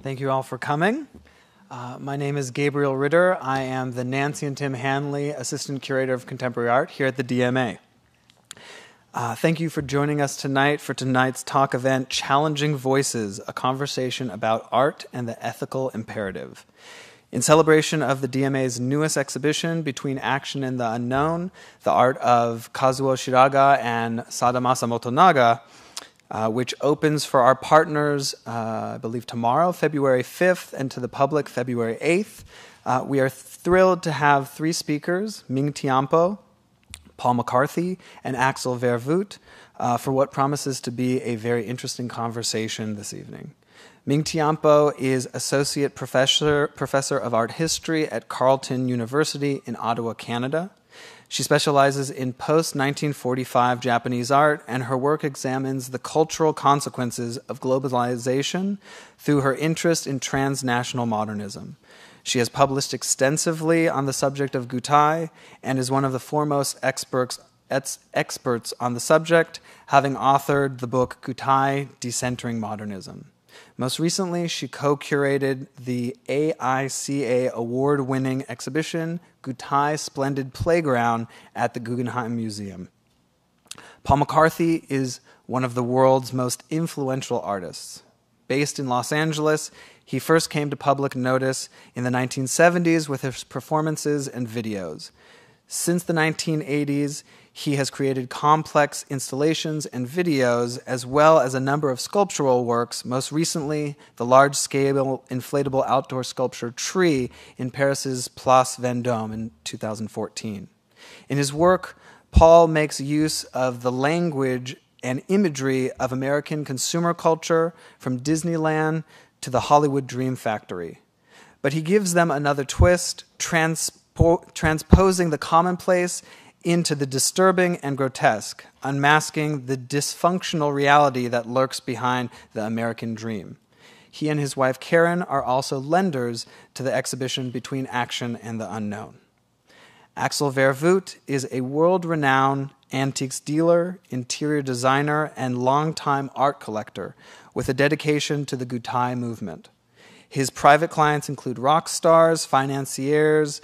Thank you all for coming. My name is Gabriel Ritter. I am the Nancy and Tim Hanley Assistant Curator of Contemporary Art here at the DMA. Thank you for joining us tonight for tonight's talk event, Challenging Voices, a conversation about art and the ethical imperative. In celebration of the DMA's newest exhibition, Between Action and the Unknown, the art of Kazuo Shiraga and Sadamasa Montonaga, which opens for our partners, I believe tomorrow, February 5th, and to the public, February 8th. We are thrilled to have three speakers, Ming Tiampo, Paul McCarthy, and Axel Vervoordt, for what promises to be a very interesting conversation this evening. Ming Tiampo is Associate Professor of Art History at Carleton University in Ottawa, Canada. She specializes in post-1945 Japanese art, and her work examines the cultural consequences of globalization through her interest in transnational modernism. She has published extensively on the subject of Goethe and is one of the foremost experts on the subject, having authored the book Goethe, Decentering Modernism. Most recently, she co-curated the AICA award-winning exhibition, Goethe Splendid Playground, at the Guggenheim Museum. Paul McCarthy is one of the world's most influential artists. Based in Los Angeles, he first came to public notice in the 1970s with his performances and videos. Since the 1980s, he has created complex installations and videos, as well as a number of sculptural works, most recently the large-scale inflatable outdoor sculpture Tree in Paris's Place Vendôme in 2014. In his work, Paul makes use of the language and imagery of American consumer culture, from Disneyland to the Hollywood Dream Factory. But he gives them another twist, transposing the commonplace into the disturbing and grotesque, unmasking the dysfunctional reality that lurks behind the American dream. He and his wife Karen are also lenders to the exhibition Between Action and the Unknown. Axel Vervoordt is a world-renowned antiques dealer, interior designer, and longtime art collector with a dedication to the Goethe movement. His private clients include rock stars, financiers,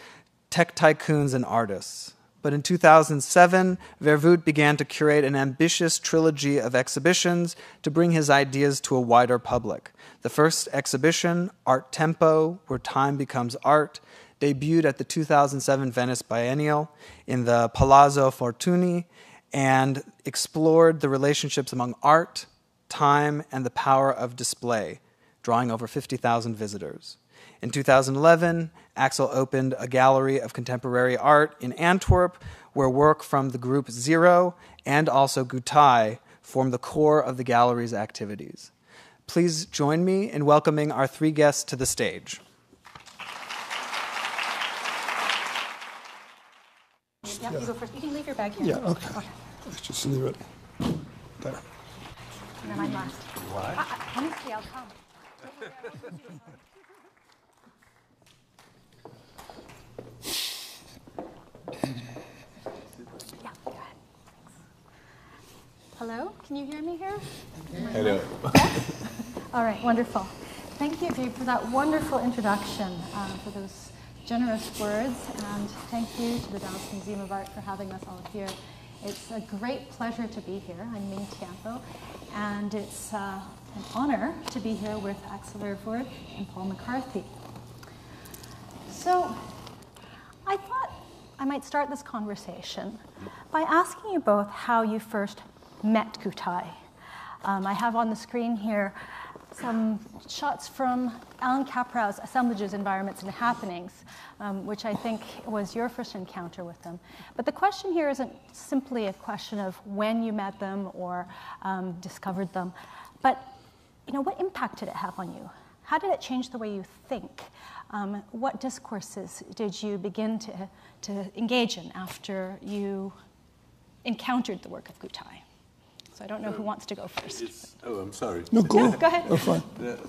tech tycoons, and artists. But in 2007, Vervoordt began to curate an ambitious trilogy of exhibitions to bring his ideas to a wider public. The first exhibition, Art Tempo, Where Time Becomes Art, debuted at the 2007 Venice Biennial in the Palazzo Fortuny and explored the relationships among art, time, and the power of display, drawing over 50,000 visitors. In 2011, Axel opened a gallery of contemporary art in Antwerp, where work from the group Zero and also Goethe form the core of the gallery's activities. Please join me in welcoming our three guests to the stage. Yeah, you go first. You can leave your bag here. Yeah, okay. Let's just leave it there. And then I'm last. What? Honestly, I'll come. Yeah, go ahead. Hello, can you hear me here? Hello. All right, wonderful. Thank you for that wonderful introduction, for those generous words, and thank you to the Dallas Museum of Art for having us all here. It's a great pleasure to be here. I'm Ming Tiampo, and it's an honor to be here with Axel Vervoordt and Paul McCarthy. So I thought I might start this conversation by asking you both how you first met Goethe. I have on the screen here some shots from Alan Caprow's Assemblages, Environments, and Happenings, which I think was your first encounter with them. But the question here isn't simply a question of when you met them or discovered them, but what impact did it have on you? How did it change the way you think? What discourses did you begin to engage in after you encountered the work of Goethe? So I don't know who wants to go first. I'm sorry. No, go. No, go ahead. Oh, fine.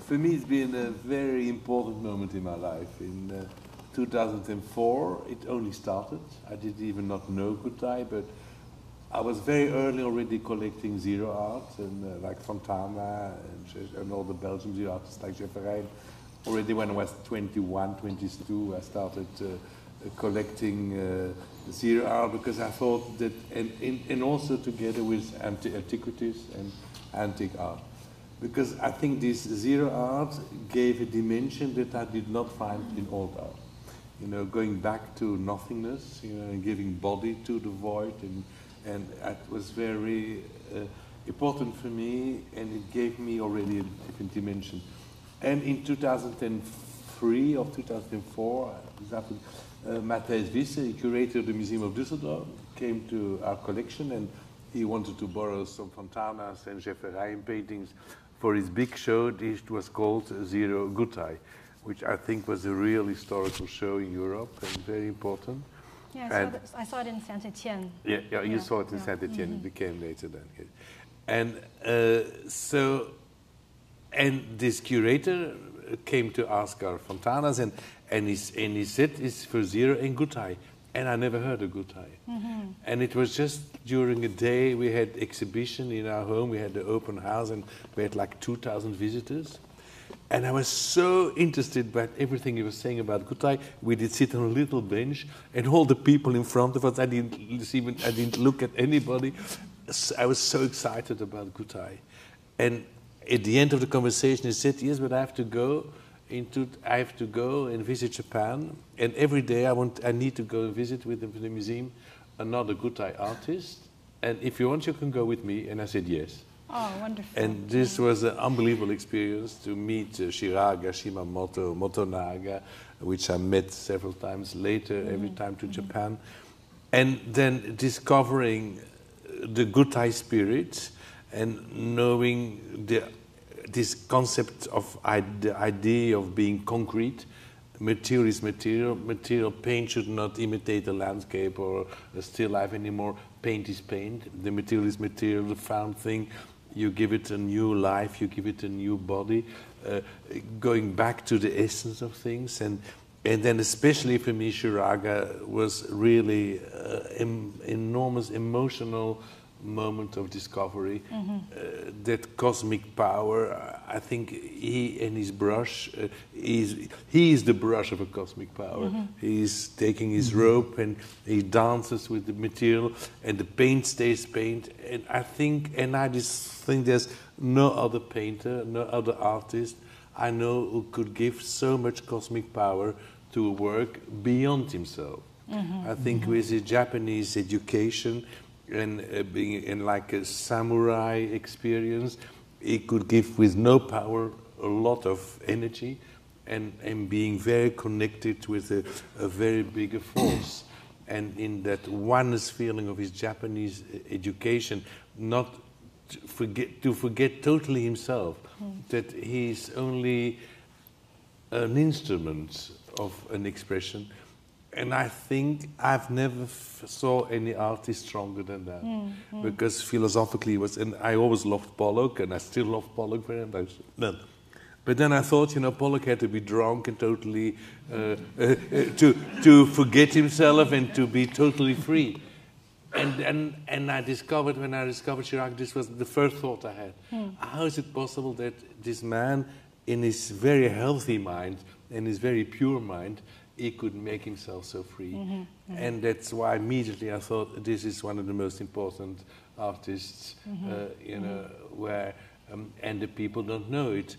For me, it's been a very important moment in my life. In 2004, it only started. I didn't even not know Goethe, but I was very early already collecting zero art, and like Fontana and all the Belgian zero artists like Jefferijn. already when I was 21, 22, I started collecting zero art because I thought that, and also together with antiquities and antique art, because I think this zero art gave a dimension that I did not find in old art. You know, going back to nothingness, you know, and giving body to the void, and it was very important for me, and it gave me already a different dimension. And in 2003 or 2004, Matthijs Wisse, curator of the Museum of Düsseldorf, came to our collection, and he wanted to borrow some Fontanas and Schefferijen paintings for his big show. It was called Zero Goethe, which I think was a real historical show in Europe and very important. Yeah, I saw it in Saint-Étienne. Yeah, you saw it in Saint-Étienne. It became later then. And and this curator came to ask our Fontanas, and he said it's for zero and Goethe. And I never heard of Goethe. And it was just during a day we had exhibition in our home. We had the open house, and we had like 2,000 visitors. And I was so interested by everything he was saying about Goethe. We did sit on a little bench, and all the people in front of us, I didn't look at anybody. I was so excited about Goethe. And at the end of the conversation, he said, "Yes, but I have to go and visit Japan, and every day I need to go and visit with the museum another Goethe artist. And if you want, you can go with me." And I said yes. Oh, wonderful. And this was an unbelievable experience to meet Shiraga, Shimamoto, Montonaga, which I met several times later, every time to Japan. And then discovering the Goethe spirit and knowing this concept of the idea of being concrete. Material is material. Material paint should not imitate a landscape or a still life anymore. Paint is paint. The material is material, the found thing. You give it a new life, you give it a new body, going back to the essence of things. And then especially for me, Shiraga was really enormous emotional moment of discovery. That cosmic power, I think he and his brush, he is the brush of a cosmic power. He's taking his rope and he dances with the material, and the paint stays paint. And I just think there's no other painter, no other artist I know who could give so much cosmic power to a work beyond himself. I think with his Japanese education and being in like a samurai experience, he could give with no power a lot of energy, and being very connected with a very bigger force. And in that oneness feeling of his Japanese education, not to forget totally himself, that he's only an instrument of an expression. And I think I've never saw any artist stronger than that, because philosophically and I always loved Pollock, and I still love Pollock very much. But then I thought, Pollock had to be drunk and totally to forget himself and to be totally free. And I discovered, when I discovered Shiraga, this was the first thought I had. How is it possible that this man, in his very healthy mind and his very pure mind, he could make himself so free? And that's why immediately I thought this is one of the most important artists, where and the people don't know it.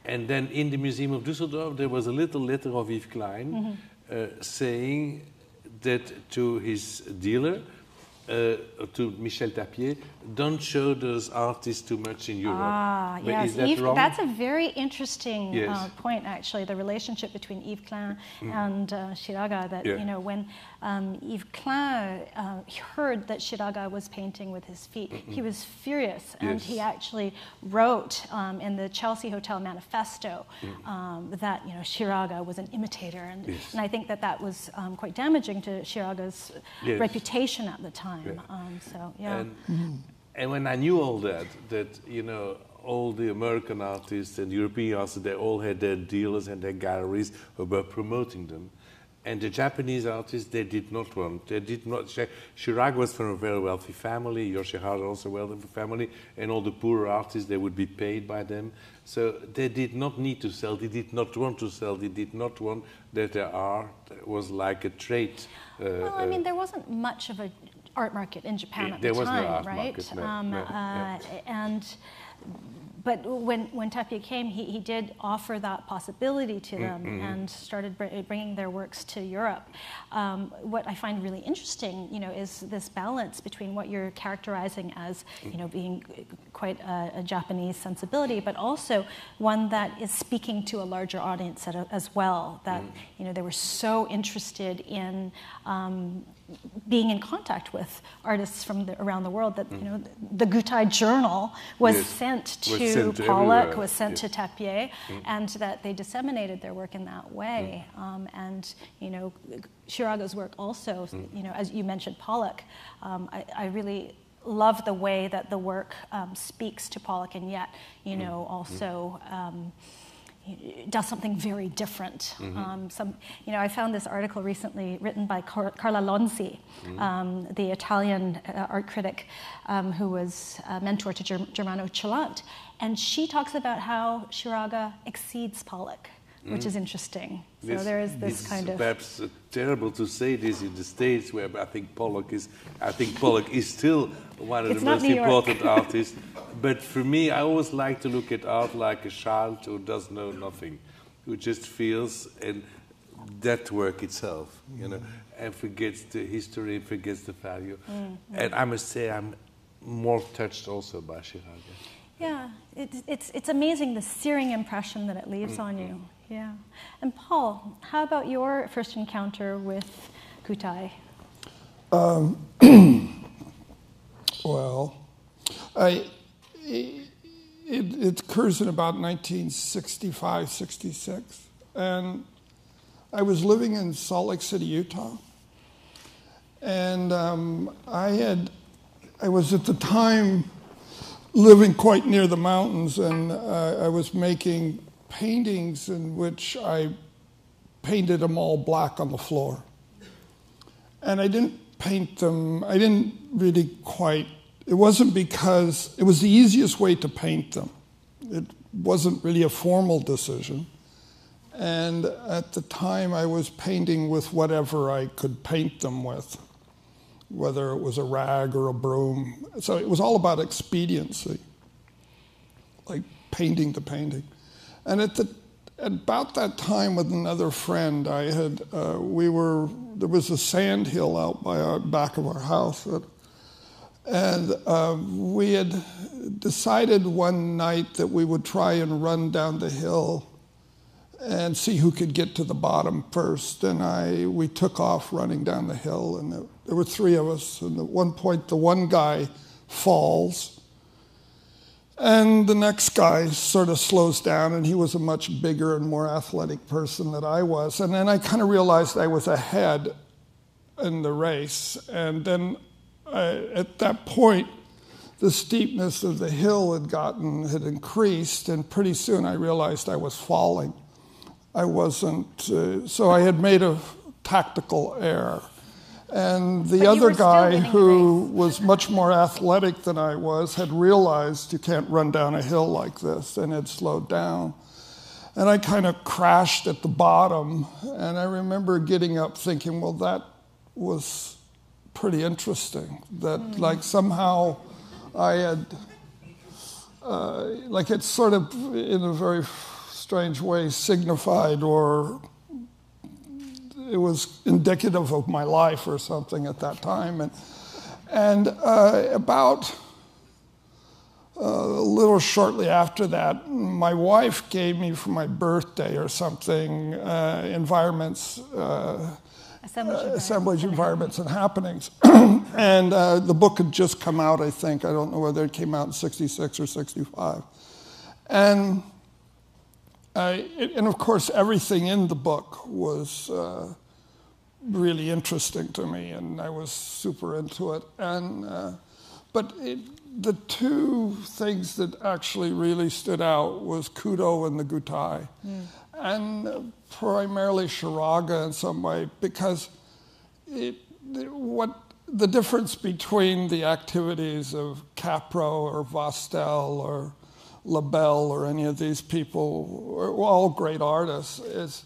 And then in the Museum of Düsseldorf there was a little letter of Yves Klein saying that to his dealer, to Michel Tapier, don't show those artists too much in Europe. Yes, is that Yves, wrong? that's a very interesting point, actually, the relationship between Yves Klein and Shiraga. That when Yves Klein heard that Shiraga was painting with his feet, he was furious, and he actually wrote in the Chelsea Hotel manifesto that Shiraga was an imitator, and I think that was quite damaging to Shiraga's reputation at the time. And when I knew all that all the American artists and European artists, they all had their dealers and their galleries who were promoting them. And the Japanese artists, they did not want. They did not. Shiraga was from a very wealthy family. Yoshihara also a wealthy family, and all the poorer artists, they would be paid by them. So they did not need to sell. They did not want to sell. They did not want that their art was like a trade. Well, I mean, there wasn't much of an art market in Japan at the there was time, no art right? market, But when Tapia came, he did offer that possibility to them and started bringing their works to Europe. What I find really interesting, is this balance between what you're characterizing as, being quite a Japanese sensibility, but also one that is speaking to a larger audience as well. That they were so interested in being in contact with artists from around the world that the Goethe Journal was sent to Pollock, was sent to Tapia, and that they disseminated their work in that way. And Shiraga's work also, as you mentioned, Pollock. I really love the way that the work speaks to Pollock, and yet also. Does something very different. I found this article recently written by Carla Lonzi, the Italian art critic who was a mentor to Germano Celant, and she talks about how Shiraga exceeds Pollock, which is interesting. So there is this kind of... Perhaps terrible to say this in the States, where I think Pollock is still one of the most important artists. But for me, I always like to look at art like a child who does know nothing, who just feels and that work itself, and forgets the history, forgets the value. And I must say, I'm more touched also by Shiraga. Yeah, it's amazing the searing impression that it leaves on you. Yeah. And Paul, how about your first encounter with Goethe? Well, it occurs in about 1965, 66. And I was living in Salt Lake City, Utah. And I was at the time living quite near the mountains, and I was making paintings in which I painted them all black on the floor. And I didn't paint them, I didn't really quite, it wasn't because, it was the easiest way to paint them. It wasn't really a formal decision. And at the time I was painting with whatever I could paint them with, whether it was a rag or a broom. So it was all about expediency, like painting the painting. And at about that time, with another friend, there was a sand hill out by our back of our house, and we had decided one night that we would try and run down the hill and see who could get to the bottom first. And we took off running down the hill, and there were three of us. And at one point, the one guy falls. And the next guy sort of slows down, and he was a much bigger and more athletic person than I was. And then I kind of realized I was ahead in the race. And then at that point, the steepness of the hill had increased, and pretty soon I realized I was falling. I wasn't, so I had made a tactical error. And the other guy, who was much more athletic than I was, had realized you can't run down a hill like this, and had slowed down. And I kind of crashed at the bottom, and I remember getting up thinking, well, that was pretty interesting. That, like, somehow I had, like, it's sort of, in a very strange way, signified, or it was indicative of my life or something at that time. And about a little shortly after that, my wife gave me for my birthday or something Assemblage, Environments, and Happenings. And the book had just come out, I think. I don't know whether it came out in 66 or 65. And of course, everything in the book was really interesting to me, and I was super into it. And but the two things that actually really stood out was Kudo and the Gutai. and primarily Shiraga in some way, because what the difference between the activities of Capro or Vostell or Labelle or any of these people, all great artists, is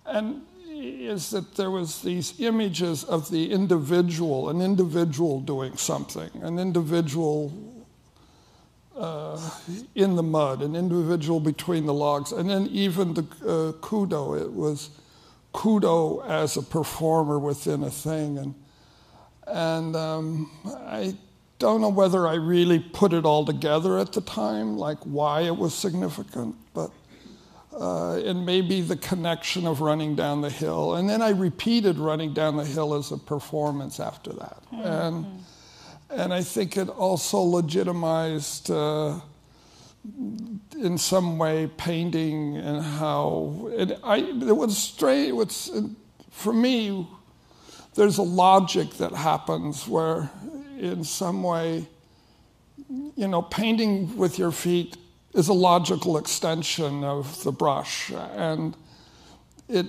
that there was these images of the individual, an individual doing something, an individual in the mud, an individual between the logs, and then even the Kudo, it was Kudo as a performer within a thing, and I don't know whether I really put it all together at the time, like why it was significant, but and maybe the connection of running down the hill. And then I repeated running down the hill as a performance after that. Mm-hmm. And I think it also legitimized, in some way, painting and how... it was strange. For me, there's a logic that happens where, in some way, painting with your feet is a logical extension of the brush. And I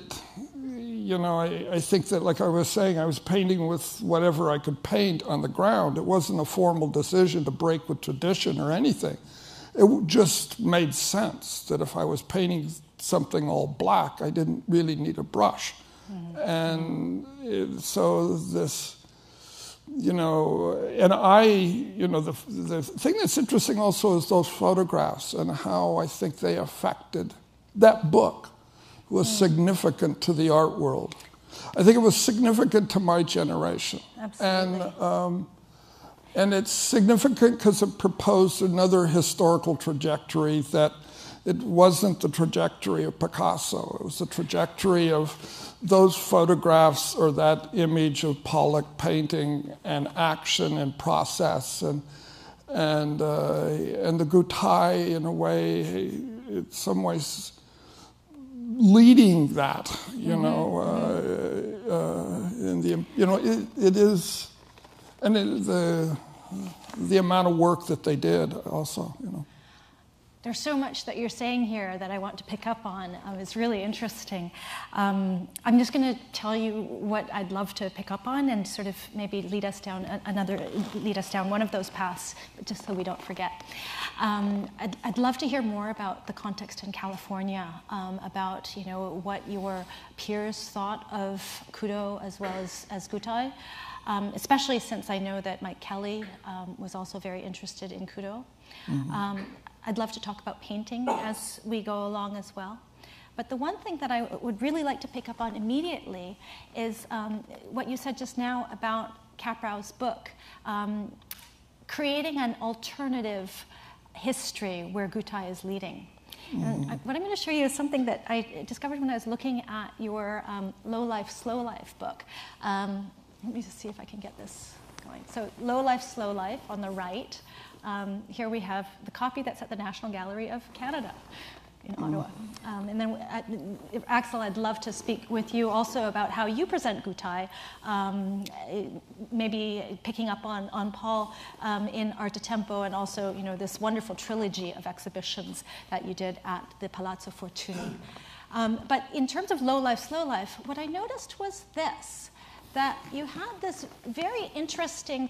think that, like I was saying, I was painting with whatever I could paint on the ground. It wasn't a formal decision to break with tradition or anything. It just made sense that if I was painting something all black, I didn't really need a brush. Mm-hmm. And so this... and the thing that's interesting also is those photographs and how I think they affected that book was significant to the art world. I think it was significant to my generation. Absolutely. And it's significant because it proposed another historical trajectory that it wasn't the trajectory of Picasso. It was the trajectory of those photographs or that image of Pollock painting and action and process and the Goethe, in a way, in some ways leading that, it is, and the amount of work that they did also, There's so much that you're saying here that I want to pick up on. It's really interesting. I'm just going to tell you what I'd love to pick up on and sort of maybe lead us down one of those paths, just so we don't forget. I'd love to hear more about the context in California, about what your peers thought of Kudo as well as Goethe, especially since I know that Mike Kelly was also very interested in Kudo. Mm-hmm. I'd love to talk about painting as we go along as well. But the one thing that I would really like to pick up on immediately is what you said just now about Caprau's book, creating an alternative history where Goethe is leading. Mm-hmm. And what I'm going to show you is something that I discovered when I was looking at your Lowlifes, Slow Life book. Let me just see if I can get this going. So Lowlifes, Slow Life on the right. Here we have the copy that's at the National Gallery of Canada in Ottawa. And then, Axel, I'd love to speak with you also about how you present Goethe, maybe picking up on Paul in Arte Tempo, and also this wonderful trilogy of exhibitions that you did at the Palazzo Fortuny. But in terms of Lowlifes, Slow Life, what I noticed was this, that you had this very interesting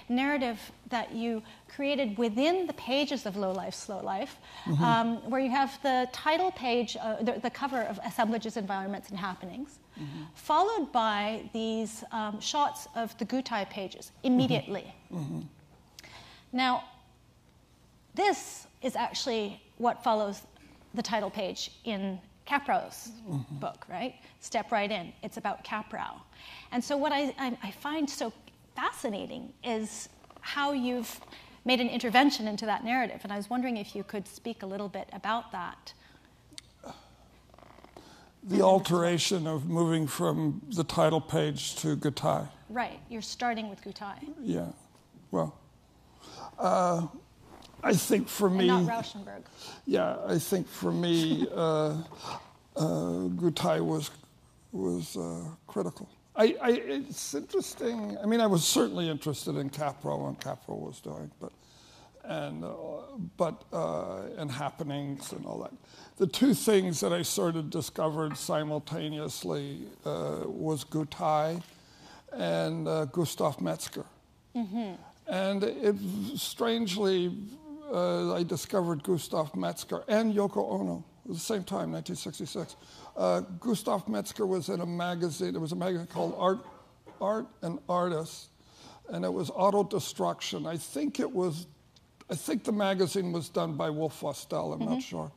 narrative that you created within the pages of Lowlifes, Slow Life, mm-hmm. Where you have the title page, the cover of Assemblages, Environments, and Happenings, mm-hmm. followed by these shots of the Goethe pages immediately. Mm-hmm. Now, this is actually what follows the title page in Caprau's mm-hmm. book, right? Step right in. It's about Caprau. And so what I find so fascinating is how you've made an intervention into that narrative. And I was wondering if you could speak a little bit about that. The alteration of moving from the title page to Goethe. Right. You're starting with Goethe. Yeah. Well, I think for me... And not Rauschenberg. Yeah, I think for me, Goethe was critical. It's interesting. I mean, I was certainly interested in Capro and Capro was doing, but and happenings and all that. The two things that I sort of discovered simultaneously was Goethe and Gustav Metzger. And it strangely, I discovered Gustav Metzger and Yoko Ono at the same time, 1966. Gustav Metzger was in a magazine. There was a magazine called Art and Artists, and it was Autodestruction. I think the magazine was done by Wolf Wastel, I'm not sure.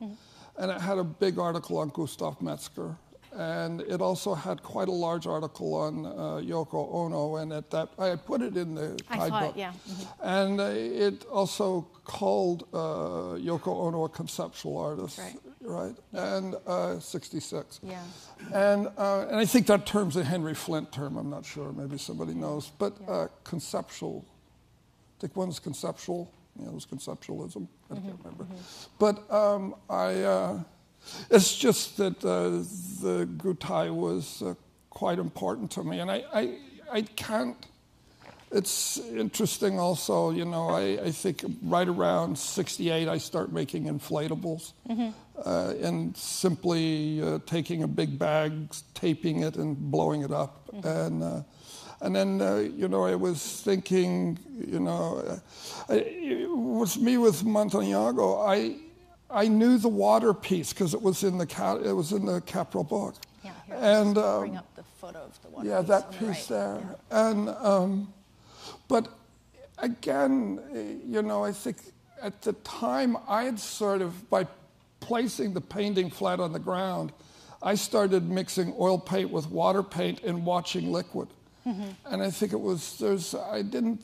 And it had a big article on Gustav Metzger. And it also had quite a large article on Yoko Ono, and I put it in the guidebook. Yeah. And it also called Yoko Ono a conceptual artist, right? And 66. Yeah. And I think that term's a Henry Flint term. I'm not sure. Maybe somebody knows. But conceptual. I think one's conceptual. It was conceptualism. I can't remember. But it's just that the Goethe was quite important to me. And I can't, it's interesting also, I think right around 68 I start making inflatables and simply taking a big bag, taping it and blowing it up. And then, I was thinking, it was me with Montonaga. I knew the water piece because it was in the capital book. Yeah, here, and bring up the photo of the water piece. Yeah, that on piece the right. there. Yeah. And but again, I think at the time I had sort of, by placing the painting flat on the ground, I started mixing oil paint with water paint and watching liquid. And I think I didn't,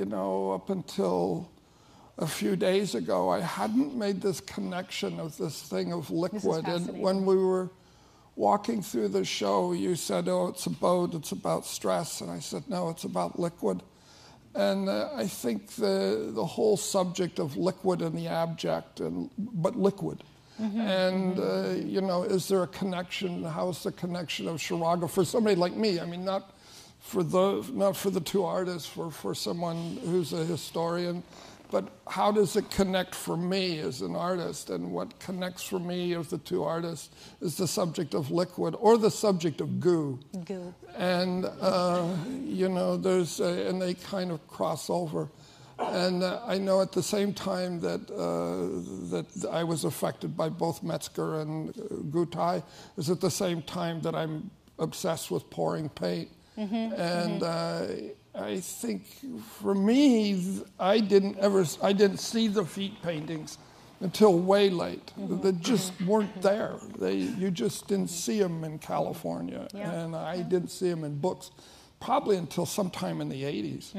up until a few days ago, I hadn't made this connection of this thing of liquid. And when we were walking through the show, you said, oh, it's a boat, it's about stress. And I said, no, it's about liquid. And I think the whole subject of liquid and the abject, but liquid. And, is there a connection? How's the connection of Shiraga for somebody like me? I mean, not for the two artists, for someone who's a historian, but how does it connect for me as an artist? And what connects for me of the two artists is the subject of liquid or the subject of goo. And, and they kind of cross over. And I know at the same time that I was affected by both Metzger and Goethe is at the same time that I'm obsessed with pouring paint. And I think for me, I didn't see the feet paintings until way late. They just weren't there. You just didn't see them in California, and I didn't see them in books probably until sometime in the 80s.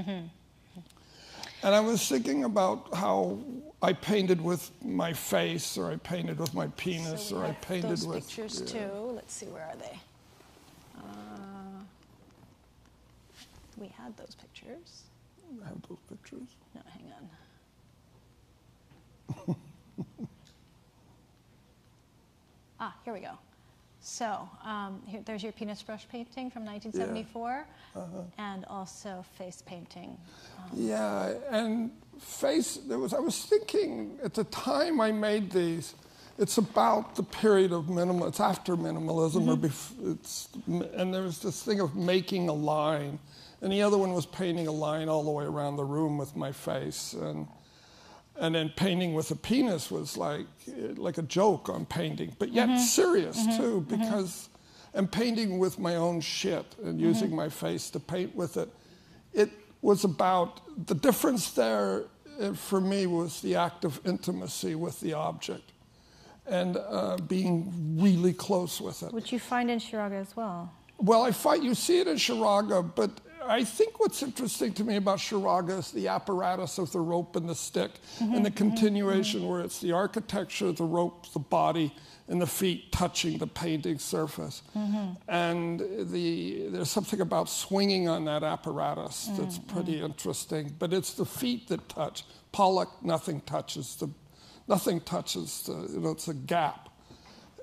And I was thinking about how I painted with my face, or I painted with my penis, or I painted those with pictures too. Let's see, where are they? We had those pictures. I have those pictures. No, hang on. Here we go. So there's your penis brush painting from 1974, and also face painting. And face. I was thinking at the time I made these. It's about the period of minimal. It's after minimalism, and there's this thing of making a line. And the other one was painting a line all the way around the room with my face. And then painting with a penis was like a joke on painting, but yet serious too, because and painting with my own shit and using my face to paint with it. It was about, the difference there for me was the act of intimacy with the object and being really close with it. Which you find in Shiraga as well. Well, you see it in Shiraga, but I think what's interesting to me about Shiraga is the apparatus of the rope and the stick, and the continuation where it's the architecture, the rope, the body, and the feet touching the painting surface. And there's something about swinging on that apparatus that's pretty interesting, but it's the feet that touch. Pollock, nothing touches, it's a gap.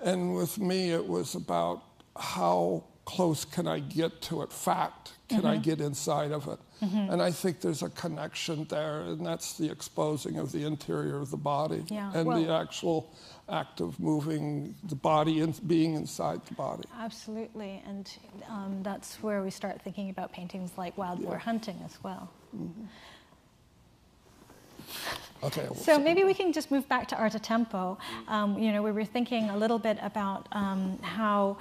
And with me, it was about how close can I get to it? Fact, can I get inside of it? And I think there's a connection there, and that's the exposing of the interior of the body and the actual act of moving the body and being inside the body. Absolutely, and that's where we start thinking about paintings like wild boar hunting as well. Okay. So maybe we can just move back to Arte Tempo. We were thinking a little bit about how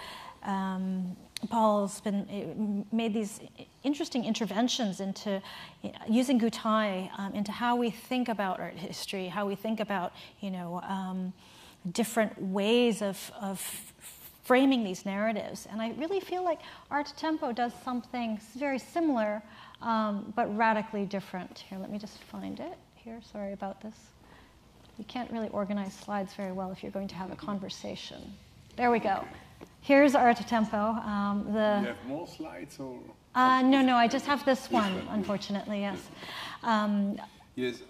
Paul's made these interesting interventions into using Goethe into how we think about art history, how we think about different ways of framing these narratives. And I really feel like Arte Tempo does something very similar, but radically different. Here, let me just find it. Here, sorry about this. You can't really organize slides very well if you're going to have a conversation. There we go. Here's Arte Tempo. You have more slides, or? No, I just have this one, unfortunately, yes. Yes.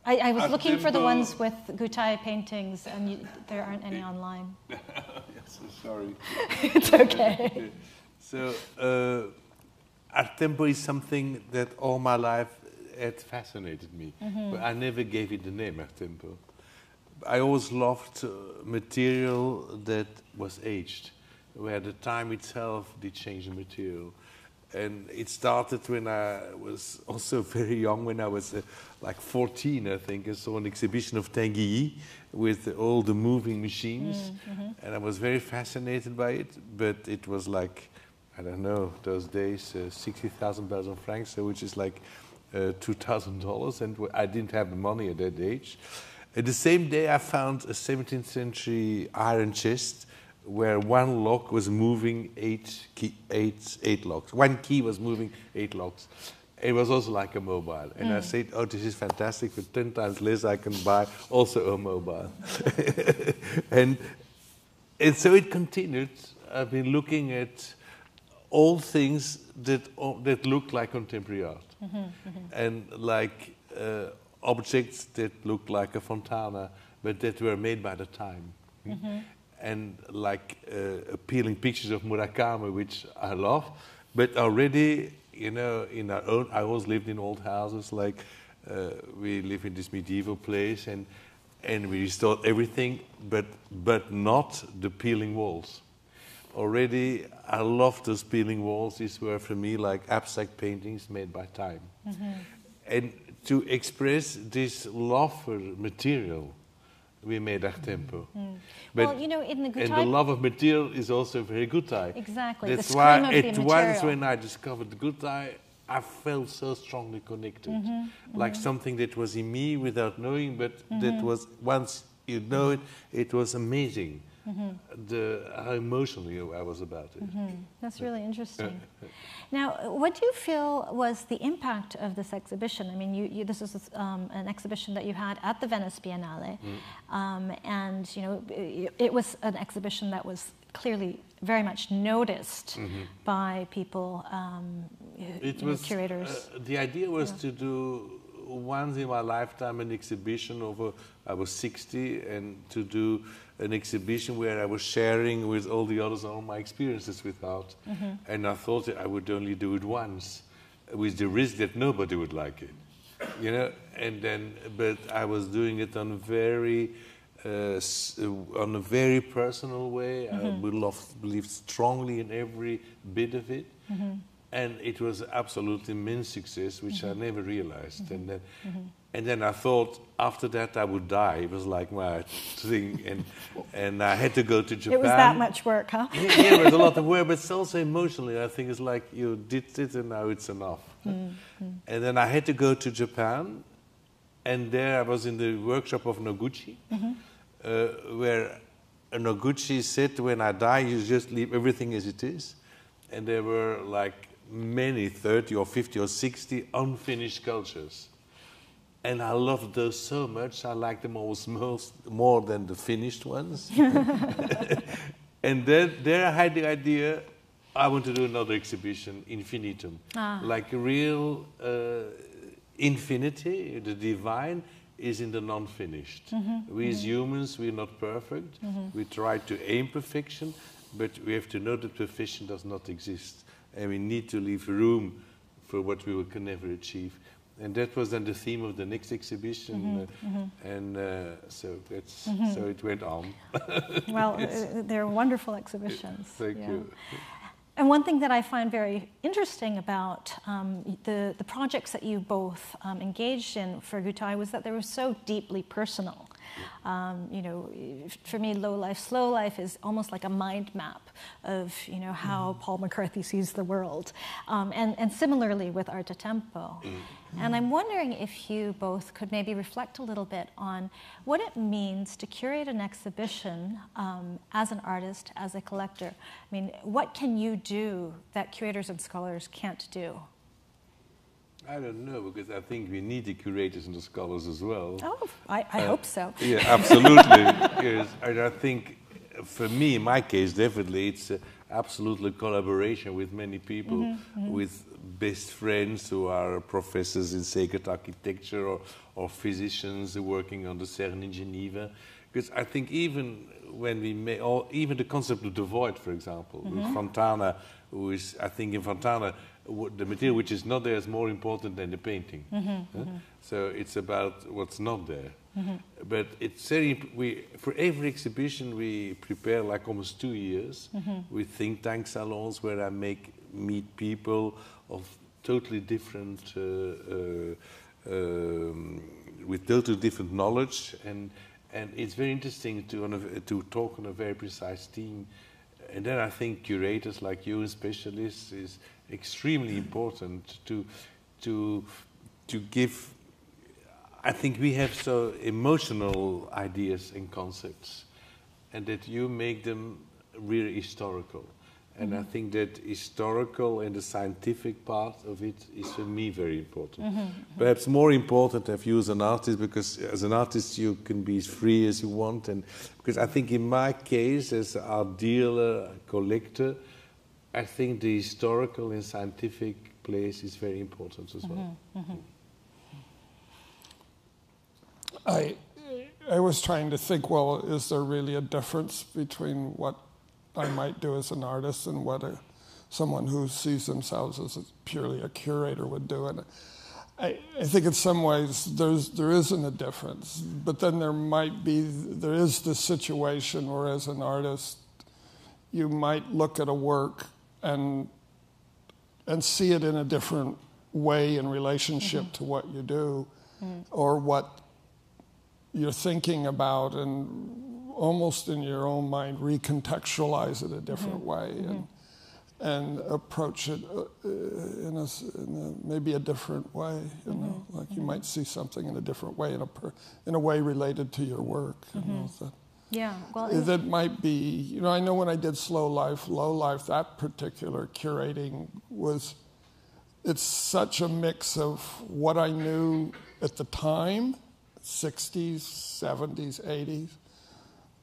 I was looking for the ones with Goethe paintings, and there aren't any online. Yes, sorry. It's okay. So, Arte Tempo is something that all my life had fascinated me, but I never gave it the name Arte Tempo. I always loved material that was aged, where the time itself did change the material. And it started when I was also very young, when I was like 14, I think. I saw an exhibition of Tanguy with all the moving machines. And I was very fascinated by it, but it was like, I don't know, those days, 60,000 Belgian francs, so which is like $2,000, and I didn't have the money at that age. The same day I found a 17th century iron chest where one lock was moving eight locks. One key was moving 8 locks. It was also like a mobile. And I said, oh, this is fantastic. For 10 times less I can buy also a mobile. and so it continued. I've been looking at all things that look like contemporary art. And like objects that looked like a fontana, but that were made by the time. And like appealing pictures of Murakami, which I love, but already, in our own, I always lived in old houses, like we live in this medieval place, and we restored everything, but not the peeling walls. Already, I love those peeling walls. These were, for me, like abstract paintings made by time. And to express this love for material, we made Arte Tempo. Well, in the Goethe... And the love of material is also very Goethe. Exactly. That's why at once when I discovered Goethe, I felt so strongly connected. Like something that was in me without knowing, but that was, once you know it, it was amazing. How emotionally I was about it. That's really interesting. Now, what do you feel was the impact of this exhibition? I mean, this is an exhibition that you had at the Venice Biennale, and it was an exhibition that was clearly very much noticed by people, curators. The idea was to do once in my lifetime an exhibition over, I was 60, and to do an exhibition where I was sharing with all the others all my experiences with art. And I thought that I would only do it once, with the risk that nobody would like it. And then, but I was doing it on a very personal way. I believed strongly in every bit of it. And it was absolutely immense success, which I never realized. And then I thought after that I would die. It was like my thing, and I had to go to Japan. It was that much work, huh? Yeah, it was a lot of work, but it's also emotionally. I think it's like you did it and now it's enough. And then I had to go to Japan, and there I was in the workshop of Noguchi, where Noguchi said, when I die, you just leave everything as it is. And there were like many 30 or 50 or 60 unfinished sculptures. And I loved those so much. I liked them almost more than the finished ones. And then there I had the idea, I want to do another exhibition, Infinitum. Like a real infinity, the divine, is in the non-finished. We as humans, we're not perfect. We try to aim perfection, but we have to know that perfection does not exist, and we need to leave room for what we can never achieve. And that was then the theme of the next exhibition, and so it went on. Well, they're wonderful exhibitions. Thank you. And one thing that I find very interesting about the projects that you both engaged in for Goethe was that they were so deeply personal. You know, for me, Low Life, Slow Life is almost like a mind map of, you know, how Paul McCarthy sees the world. And similarly with Arte Tempo. And I'm wondering if you both could maybe reflect a little bit on what it means to curate an exhibition as an artist, as a collector. I mean, what can you do that curators and scholars can't do? I don't know, because I think we need the curators and the scholars as well. Oh, I hope so. Yeah, absolutely. Yes. And I think, for me, in my case, definitely, it's absolutely collaboration with many people, with best friends who are professors in sacred architecture or physicians working on the CERN in Geneva. Because I think even when we make, or even the concept of the void, for example, with Fontana, who is, I think in Fontana, the material which is not there is more important than the painting. So it's about what's not there. But it's very, for every exhibition we prepare like almost 2 years with think tank salons where I meet people of totally different, with totally different knowledge, and it's very interesting to talk on a very precise theme. And then I think curators like you and specialists is extremely important to give. I think we have so emotional ideas and concepts, and that you make them really historical. And I think that historical and the scientific part of it is for me very important. Perhaps more important if you as an artist, because as an artist you can be as free as you want. And because I think in my case, as an art dealer, collector, I think the historical and scientific place is very important as well. I was trying to think, well, is there really a difference between what I might do as an artist and what someone who sees themselves as purely a curator would do? And I think in some ways there isn't a difference, but then there is this situation where as an artist you might look at a work and see it in a different way in relationship to what you do or what you're thinking about, and almost in your own mind recontextualize it a different way and approach it in a maybe a different way. You know, like you might see something in a different way, in a way related to your work. You know, that might be. You know, I know when I did Slow Life, Low Life, that particular curating it's such a mix of what I knew at the time, 60s, 70s, 80s,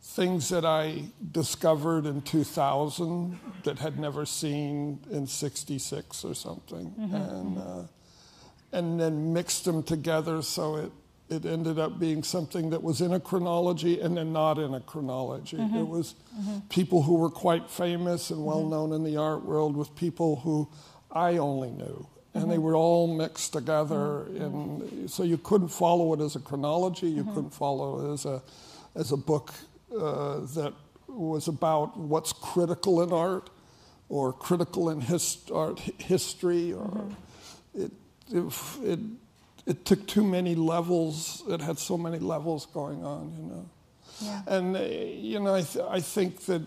things that I discovered in 2000 that had never seen in 66 or something, and then mixed them together so it ended up being something that was in a chronology and then not in a chronology. It was people who were quite famous and well-known in the art world with people who I only knew. And they were all mixed together, and so you couldn't follow it as a chronology. You couldn't follow it as a book that was about what's critical in art, or critical in art history, or it took too many levels. It had so many levels going on, you know. Yeah. And you know, I think that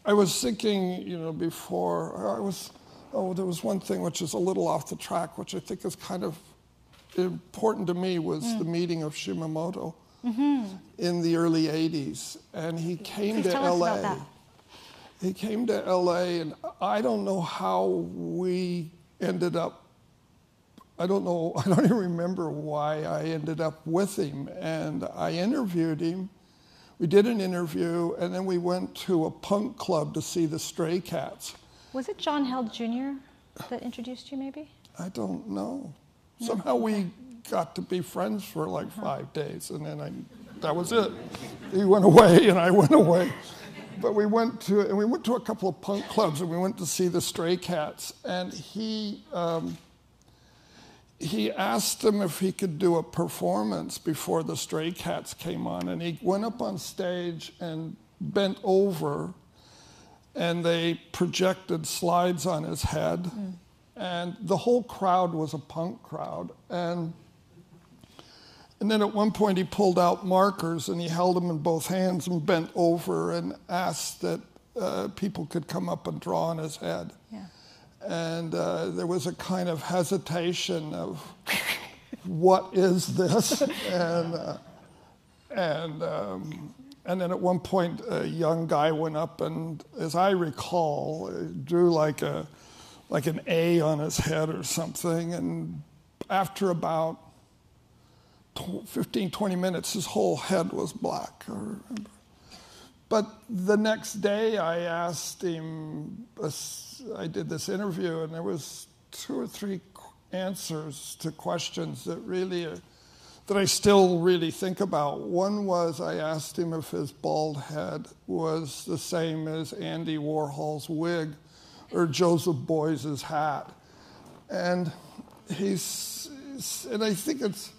I was thinking, you know, before there was one thing which is a little off the track, which I think is kind of important to me, was the meeting of Shimamoto in the early 80s. And he came to LA. He came to LA, and I don't know how we ended up, I don't even remember why I ended up with him. And I interviewed him. We did an interview, and then we went to a punk club to see the Stray Cats. Was it John Held Jr. that introduced you, maybe? I don't know. No. Somehow we got to be friends for like 5 days, and then that was it. He went away, and I went away. But we went to a couple of punk clubs, and we went to see the Stray Cats, and he asked him if he could do a performance before the Stray Cats came on, and he went up on stage and bent over, and they projected slides on his head, and the whole crowd was a punk crowd, and then at one point he pulled out markers and he held them in both hands and bent over and asked that people could come up and draw on his head. Yeah. And there was a kind of hesitation of, what is this? And then at one point, a young guy went up and, as I recall, drew like an A on his head or something. And after about 15, 20 minutes, his whole head was black. But the next day, I asked him, I did this interview, and there was 2 or 3 answers to questions that I still really think about. One was, I asked him if his bald head was the same as Andy Warhol's wig or Joseph Beuys's hat. And I think it's,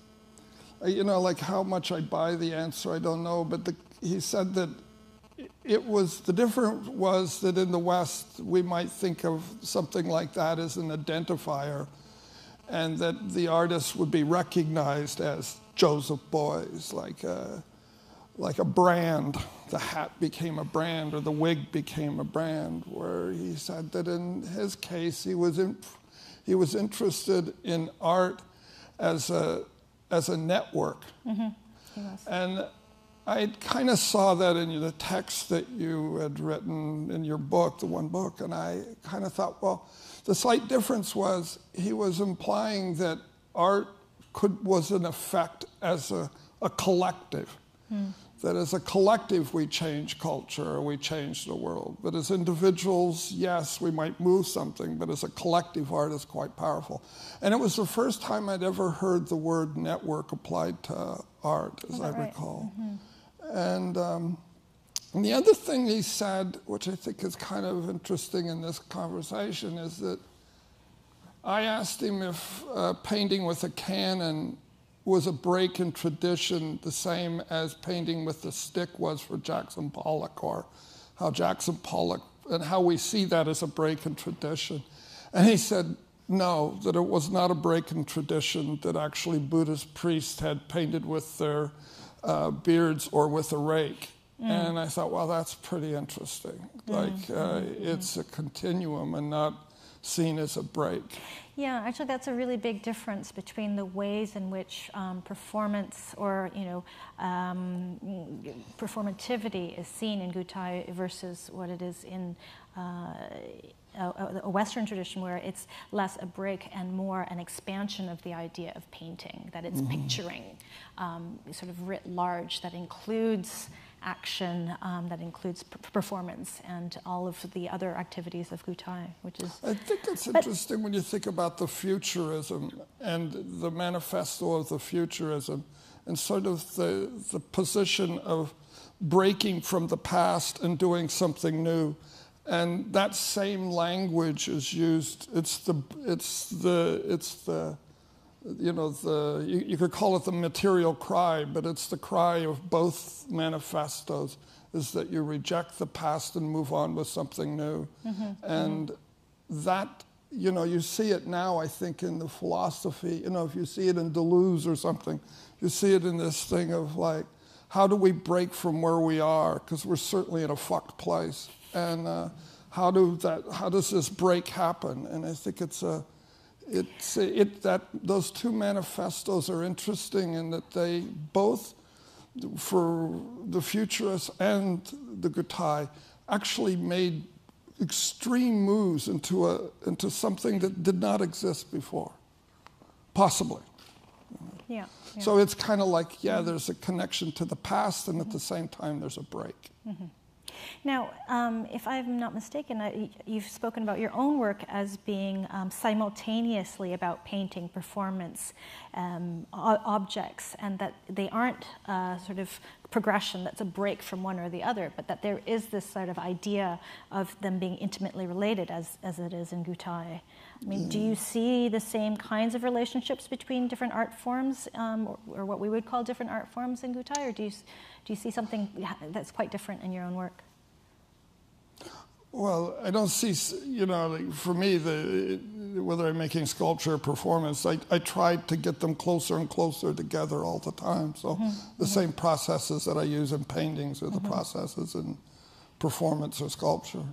like how much I buy the answer, I don't know, but he said that the difference was that in the West, we might think of something like that as an identifier, and that the artist would be recognized as Joseph Beuys, like a brand. The hat became a brand, or the wig became a brand, where he said that in his case, he was interested in art as a network. Mm-hmm. He was. And I kind of saw that in the text that you had written in your book, the one book, and I kind of thought, well, the slight difference was he was implying that art was an effect as a collective. That as a collective we change culture, or we change the world. But as individuals, yes, we might move something, but as a collective, art is quite powerful. And it was the first time I'd ever heard the word network applied to art, as I recall. Mm-hmm. And the other thing he said, which I think is kind of interesting in this conversation, is that I asked him if painting with a cannon was a break in tradition, the same as painting with the stick was for Jackson Pollock, or how Jackson Pollock, and how we see that as a break in tradition. And he said, no, that it was not a break in tradition, that actually Buddhist priests had painted with their beards or with a rake. And I thought, well, that's pretty interesting. It's a continuum and not seen as a break. Yeah, actually, that's a really big difference between the ways in which performance or performativity is seen in Gutai versus what it is in a Western tradition, where it's less a break and more an expansion of the idea of painting, that it's picturing, sort of writ large, that includes action, that includes performance and all of the other activities of Gutai, which is... I think it's interesting when you think about the futurism and the manifesto of the futurism and sort of the position of breaking from the past and doing something new. And that same language is used. You could call it the material cry, but it's the cry of both manifestos, is that you reject the past and move on with something new. And that, you see it now, I think, in the philosophy. If you see it in Deleuze or something, you see it in this thing of like, how do we break from where we are? Because we're certainly in a fucked place. And how does this break happen? And I think that those two manifestos are interesting in that they both, for the futurists and the Gutai, actually made extreme moves into something that did not exist before, possibly. Yeah. So it's kind of like, there's a connection to the past, and at the same time there's a break. Now, if I'm not mistaken, you've spoken about your own work as being simultaneously about painting, performance, objects, and that they aren't sort of progression that's a break from one or the other, but that there is this sort of idea of them being intimately related as it is in Gutai. I mean, do you see the same kinds of relationships between different art forms, or what we would call different art forms in Gutai, or do you see something that's quite different in your own work? Well, I don't see, like for me, whether I'm making sculpture or performance, I try to get them closer and closer together all the time. So the same processes that I use in paintings are the processes in performance or sculpture.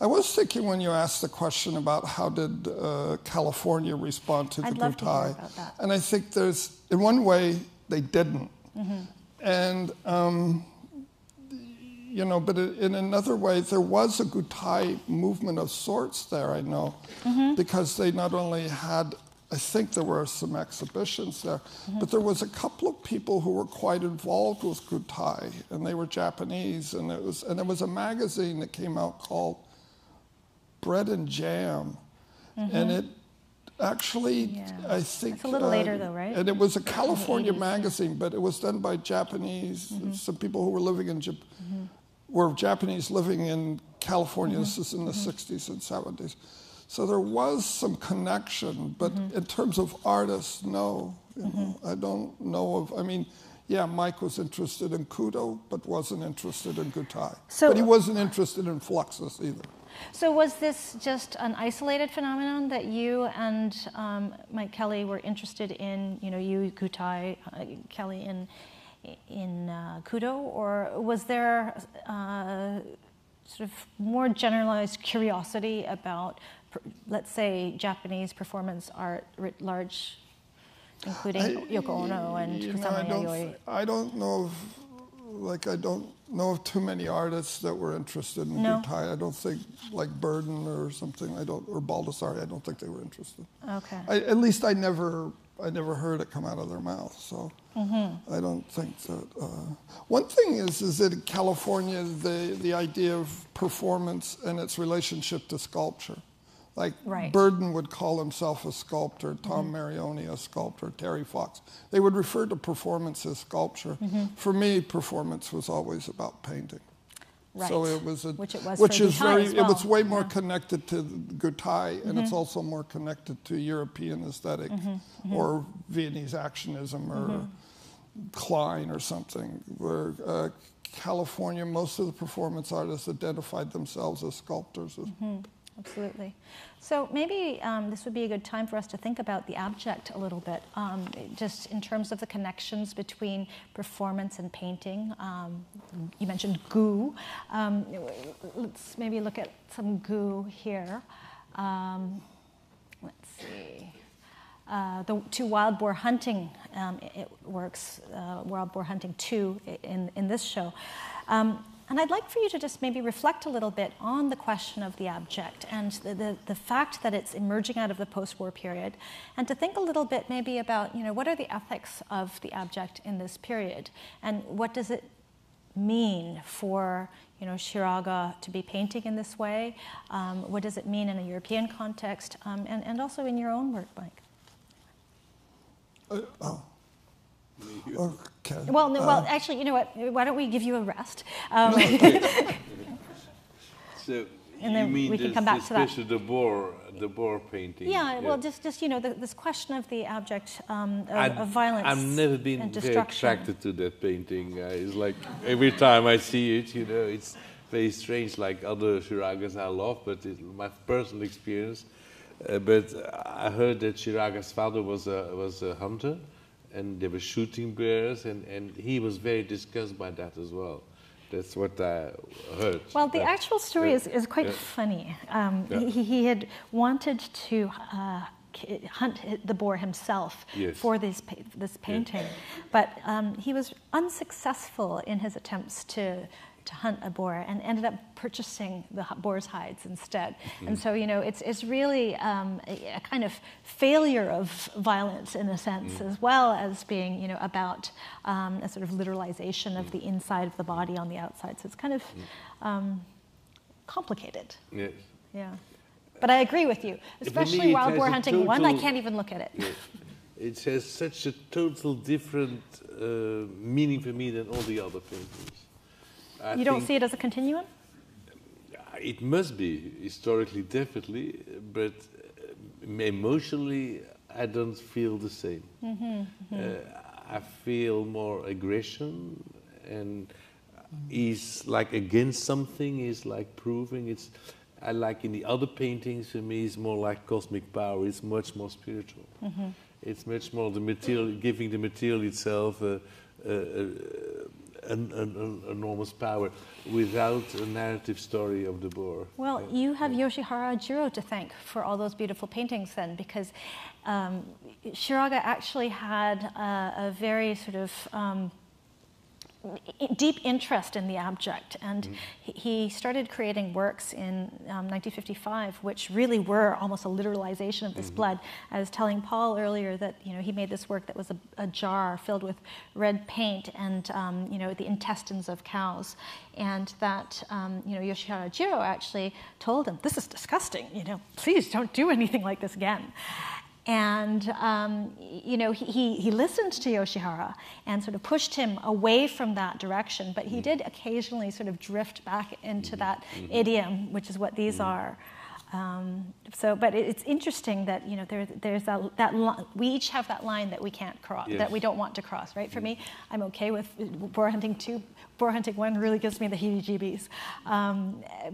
I was thinking when you asked the question about how did California respond to the I'd love to hear Gutai, about that. and I think in one way, they didn't. And but in another way, there was a Gutai movement of sorts there, I know, because they not only had, I think there were some exhibitions there, but there was a couple of people who were quite involved with Gutai, and they were Japanese, and there was a magazine that came out called Bread and Jam, and it actually, I think... It's a little later, though, right? And it was a California magazine, but it was done by Japanese, some people who were living in were Japanese living in California. This is in the 60s and 70s. So there was some connection, but in terms of artists, no. I don't know of... I mean, yeah, Mike was interested in Kudo, but wasn't interested in Gutai. But he wasn't interested in Fluxus either. So was this just an isolated phenomenon that you and Mike Kelly were interested in, you, Gutai, Kelly in Kudo, or was there sort of more generalized curiosity about, let's say, Japanese performance art writ large, including Yoko Ono and Kusama Yayoi? I don't know of too many artists that were interested in Gutai. I don't think, like Burden or something, or Baldessari, I don't think they were interested. Okay. At least I never heard it come out of their mouth, so I don't think that... One thing is that in California, the idea of performance and its relationship to sculpture. Like Burden would call himself a sculptor, Tom Marioni a sculptor, Terry Fox. They would refer to performance as sculpture. For me, performance was always about painting. Right. So it was it was way more connected to Gutai, and it's also more connected to European aesthetic or Viennese actionism or Klein or something, where California, most of the performance artists identified themselves as sculptors. Absolutely. So maybe this would be a good time for us to think about the abject a little bit, just in terms of the connections between performance and painting. You mentioned Gu. Let's maybe look at some Gu here. Let's see. The two wild boar hunting works, Wild Boar Hunting 2 in this show. And I'd like for you to just maybe reflect a little bit on the question of the abject and the fact that it's emerging out of the post-war period, and to think a little bit maybe about, what are the ethics of the abject in this period, and what does it mean for, Shiraga to be painting in this way? What does it mean in a European context, and also in your own work, Mike? Okay. Well, actually, you know what? Why don't we give you a rest? So and then we can come back to that. Especially the boar painting. Yeah, well, just this question of the abject of violence. I've never been very attracted to that painting. It's like every time I see it, it's very strange. Like other Shiragas I love, but it's my personal experience. But I heard that Shiraga's father was a hunter, and they were shooting bears, and he was very disgusted by that as well. That's what I heard. Well, the actual story is quite funny. He had wanted to hunt the boar himself for this painting, but he was unsuccessful in his attempts to hunt a boar, and ended up purchasing the boar's hides instead. And so, it's really a kind of failure of violence in a sense, as well as being, about a sort of literalization of the inside of the body on the outside. So it's kind of complicated. Yes. Yeah. But I agree with you, especially Wild Boar Hunting 1. I can't even look at it. It has such a total different meaning for me than all the other paintings. You don't see it as a continuum? It must be, historically definitely, but emotionally I don't feel the same. I feel more aggression, and he's like against something, he's like proving. I like in the other paintings, for me, it's more like cosmic power, it's much more spiritual. It's much more the material, giving the material itself an enormous power without a narrative story of the Boer. Well, you have Yoshihara Jiro to thank for all those beautiful paintings then, because Shiraga actually had a very sort of deep interest in the abject, and he started creating works in 1955 which really were almost a literalization of this blood. I was telling Paul earlier that he made this work that was a jar filled with red paint and the intestines of cows, and that Yoshihara Jiro actually told him, "This is disgusting, please don't do anything like this again." And he listened to Yoshihara and sort of pushed him away from that direction, but he did occasionally sort of drift back into that idiom, which is what these are. But it's interesting that there's that we each have that line that we can't cross, that we don't want to cross, right? For me, I'm okay with boar hunting 2. Boar hunting 1 really gives me the heebie-jeebies.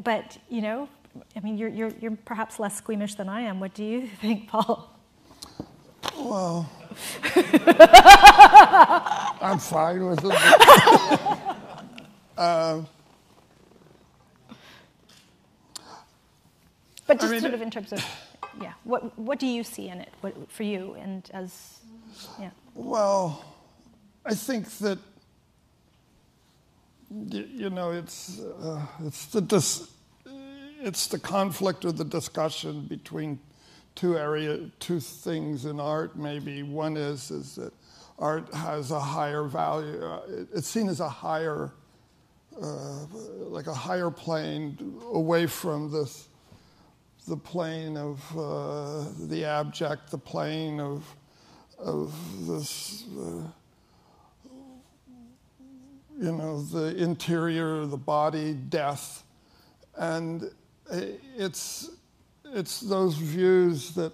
But I mean, you're perhaps less squeamish than I am. What do you think, Paul? Well, I'm fine with it. But just sort of in terms of, what do you see in it for you, and as, Well, I think that it's the conflict or the discussion between two things in art. Maybe one is that art has a higher value. It's seen as a higher, like a higher plane away from the plane of the abject, the plane of this, the interior, the body, death, and it's those views that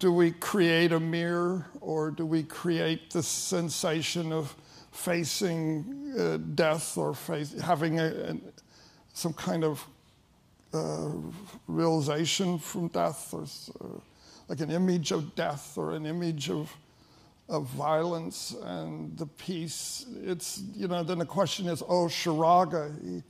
do we create a mirror, or do we create this sensation of facing death, or having some kind of realization from death, or like an image of death, or an image of violence, and the piece. It's then the question is, Shiraga.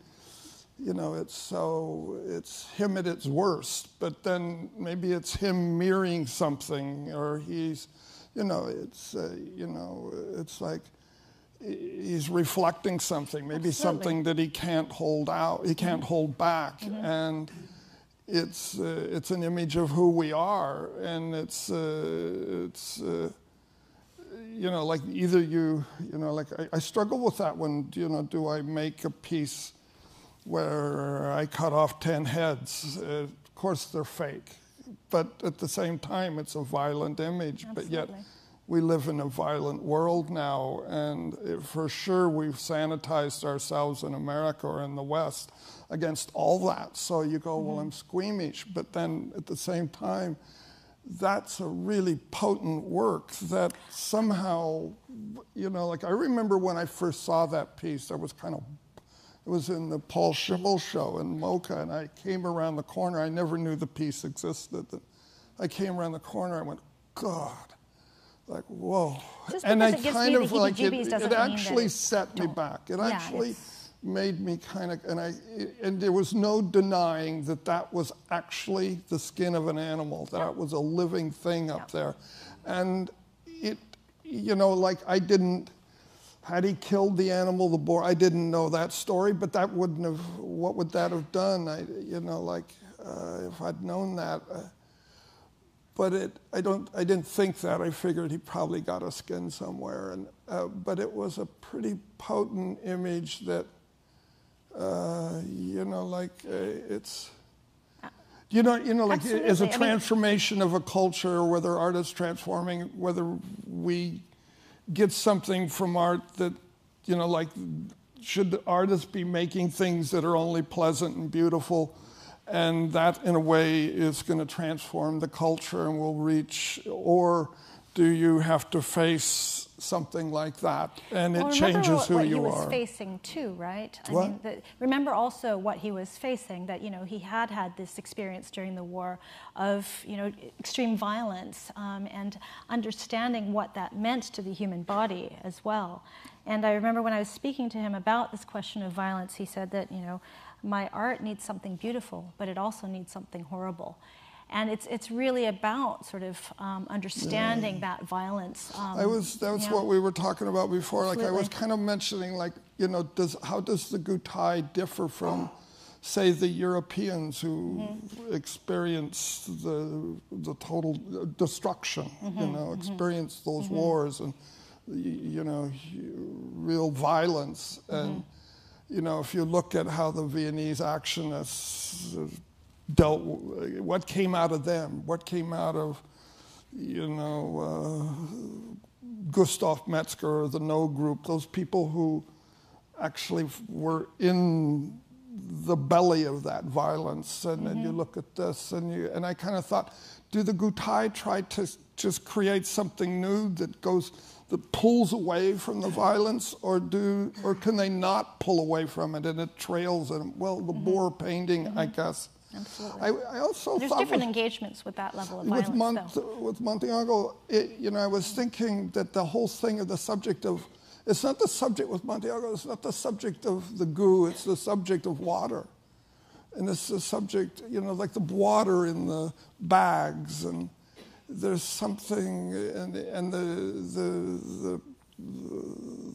It's him at its worst, but then maybe it's him mirroring something, or he's, it's like he's reflecting something, maybe something that he can't hold out, he can't hold back, and it's an image of who we are, and it's like either like I struggle with that one. Do I make a piece where I cut off 10 heads? Of course they're fake, but at the same time it's a violent image. Absolutely. But yet we live in a violent world now, and for sure we've sanitized ourselves in America or in the West against all that. So you go, well, I'm squeamish, but then at the same time, that's a really potent work that somehow, like I remember when I first saw that piece, I was it was in the Paul Schimmel show in Mocha, and I came around the corner. I never knew the piece existed. I came around the corner, I went, God, like, whoa. Just and I because it gives kind me of the like, heebie-jeebies doesn't it mean actually that set me back. It actually it's made me kind of, and there was no denying that was actually the skin of an animal, that was a living thing up there. And it, like I didn't, had he killed the animal, the boar, I didn't know that story, but that wouldn't have, what would that have done? If I'd known that. But I didn't think that. I figured he probably got a skin somewhere. And but it was a pretty potent image that, like Absolutely. as a transformation of a culture, whether art is transforming, whether we get something from art that, like, should the artists be making things that are only pleasant and beautiful, and that in a way is going to transform the culture and will reach, or do you have to face something like that, and it changes who you are? Remember what he was facing too, right? What? Remember also what he was facing, that, he had this experience during the war of, extreme violence, and understanding what that meant to the human body as well. And I remember when I was speaking to him about this question of violence, he said that, my art needs something beautiful, but it also needs something horrible. And it's really about sort of understanding that violence. That's what we were talking about before. Absolutely. Like I was kind of mentioning, like, how does the Gutai differ from, say, the Europeans who experience the total destruction, experience those wars and, real violence. And, if you look at how the Viennese actionists dealt, what came out of them, what came out of, Gustav Metzger, the No Group, those people who actually were in the belly of that violence. And then you look at this, and I kind of thought, do the Gutai try to just create something new that pulls away from the violence, or can they not pull away from it and it trails them? Well, the Boer painting, I guess. Absolutely. I also There's thought different engagements with that level of violence, with Montonaga, I was thinking that the whole thing of the subject of, it's not the subject with Montonaga, it's not the subject of the goo, it's the subject of water. And it's the subject, like the water in the bags, and there's something, and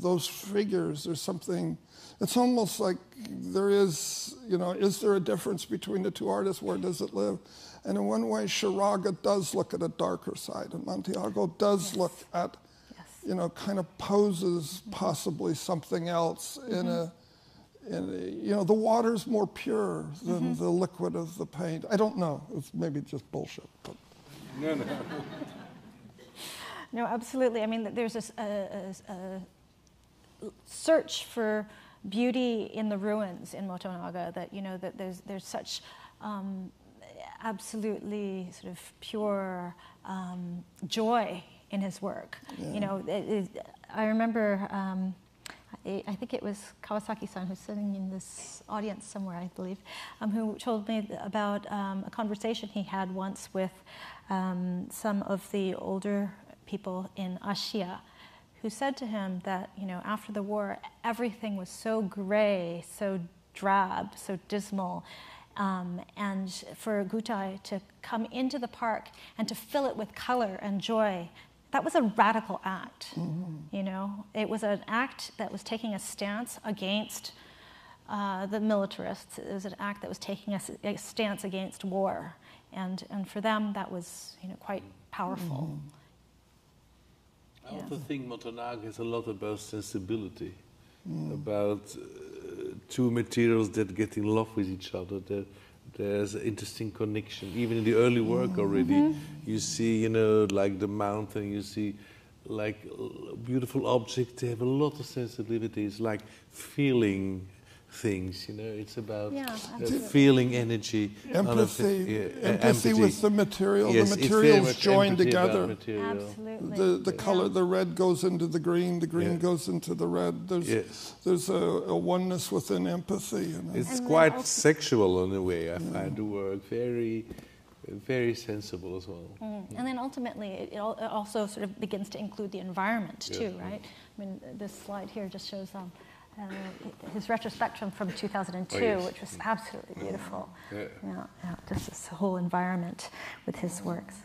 those figures, there's something, it's almost like there is, is there a difference between the two artists? Where does it live? And in one way, Shiraga does look at a darker side, and Montonaga does look at, kind of poses possibly something else the water's more pure than the liquid of the paint. I don't know. It's maybe just bullshit. But. No. No, absolutely. I mean, there's a search for beauty in the ruins in Montonaga, that, that there's such absolutely sort of pure joy in his work. Yeah. I remember, I think it was Kawasaki-san, who's sitting in this audience somewhere, I believe, who told me about a conversation he had once with some of the older people in Ashia, who said to him that, after the war, everything was so gray, so drab, so dismal, and for Gutai to come into the park and to fill it with color and joy, that was a radical act. It was an act that was taking a stance against the militarists. It was an act that was taking a stance against war, and for them that was quite powerful. I also think Montonaga is a lot about sensibility, about two materials that get in love with each other. There's an interesting connection. Even in the early work already, you see, like the mountain, you see like beautiful objects. They have a lot of sensibility. It's like feeling things, It's about feeling energy. Empathy with the material. Yes, the materials joined together. Absolutely. The color, the red goes into the green goes into the red. There's a oneness within empathy. It's quite sexual in a way. I find the work very, very sensible as well. And then ultimately, it also sort of begins to include the environment too, right? I mean, this slide here just shows his retrospective from 2002, which was absolutely beautiful. Just this whole environment with his works.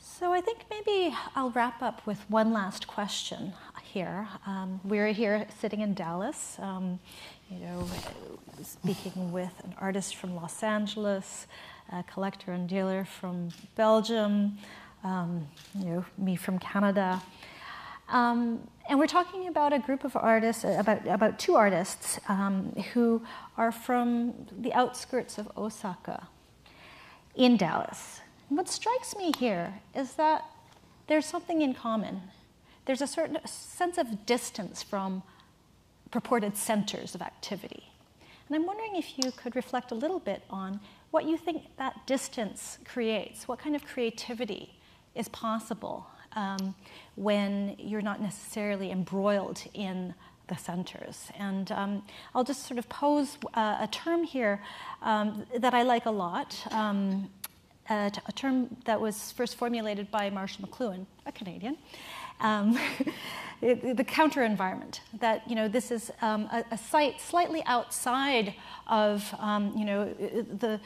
So I think maybe I'll wrap up with one last question here. We're here sitting in Dallas, speaking with an artist from Los Angeles, a collector and dealer from Belgium, me from Canada. And we're talking about a group of artists, about two artists who are from the outskirts of Osaka. in Dallas. And what strikes me here is that there's something in common. There's a certain sense of distance from purported centers of activity. And I'm wondering if you could reflect a little bit on what you think that distance creates, what kind of creativity is possible when you're not necessarily embroiled in the centers. And I'll just sort of pose a term here that I like a lot, a term that was first formulated by Marshall McLuhan, a Canadian, the counter environment. That this is a site slightly outside of the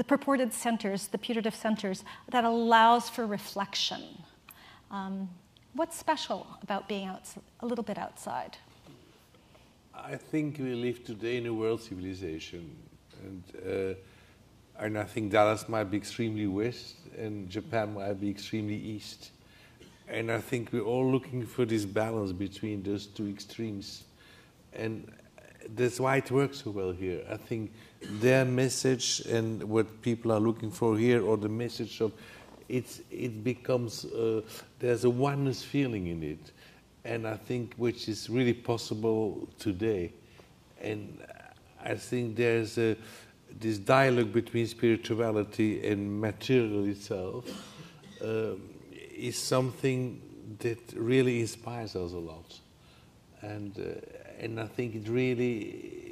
purported centers, the putative centers, that allows for reflection. What's special about being a little bit outside? I think we live today in a world civilization, and I think Dallas might be extremely west, and Japan might be extremely east. And I think we're all looking for this balance between those two extremes. And that's why it works so well here. I think their message and what people are looking for here, or the message of, it becomes, there's a oneness feeling in it. And I think which is really possible today. And I think there's this dialogue between spirituality and material itself is something that really inspires us a lot. And I think it really